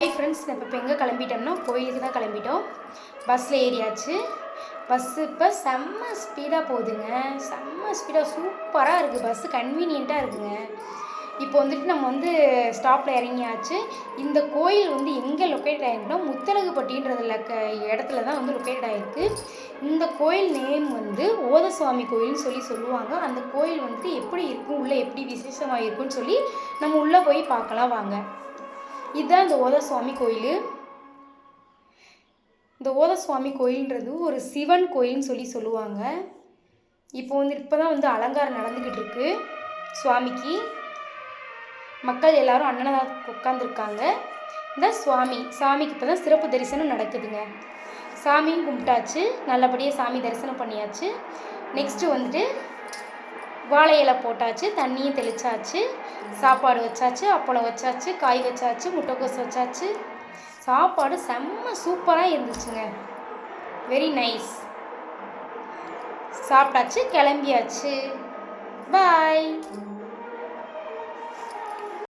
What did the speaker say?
Hi friends, நம்ம இப்போ எங்கே கிளம்பிட்டோம்னா கோயிலுக்கு தான் கிளம்பிட்டோம். பஸ்ஸில் ஏறியாச்சு. பஸ்ஸு இப்போ செம்ம ஸ்பீடாக போகுதுங்க. செம்ம ஸ்பீடாக சூப்பராக இருக்குது. பஸ்ஸு கன்வீனியண்ட்டாக இருக்குங்க. இப்போ வந்துட்டு நம்ம ஸ்டாப்பில் இறங்கியாச்சு. இந்த கோயில் எங்கே லொக்கேட் ஆகிருக்குன்னா முத்தலகுப்பட்டின்றதில் இடத்துல தான் லொக்கேட் ஆகிருக்கு. இந்த கோயில் நேம் ஓதசுவாமி கோயில்னு சொல்லுவாங்க. அந்த கோயில் எப்படி இருக்கும், உள்ளே எப்படி விசேஷமாக இருக்குன்னு சொல்லி நம்ம உள்ளே போய் பார்க்கலாம் வாங்க. இதுதான் இந்த ஓதசுவாமி கோயில். இந்த ஓதசுவாமி கோயில்ன்றது ஒரு சிவன் கோயில்னு சொல்லுவாங்க. இப்போ தான் அலங்காரம் நடந்துக்கிட்டு இருக்கு சுவாமிக்கு. மக்கள் எல்லாரும் அன்னதானத்துக்கு உட்காந்துருக்காங்க. இந்த சாமிக்கு இப்போ தான் சிறப்பு தரிசனம் நடக்குதுங்க. சாமியும் கும்பிட்டாச்சு, நல்லபடியாக சாமி தரிசனம் பண்ணியாச்சு. நெக்ஸ்ட்டு வாழை இலை போட்டாச்சு, தண்ணியும் தெளிச்சாச்சு, சாப்பாடு வச்சாச்சு, அப்பளம் வச்சாச்சு, காய் வச்சாச்சு, முட்டைக்கோஸ் வச்சாச்சு. சாப்பாடு செம்ம சூப்பராக இருந்துச்சுங்க. Very nice. சாப்பிட்டாச்சு, கிளம்பியாச்சு.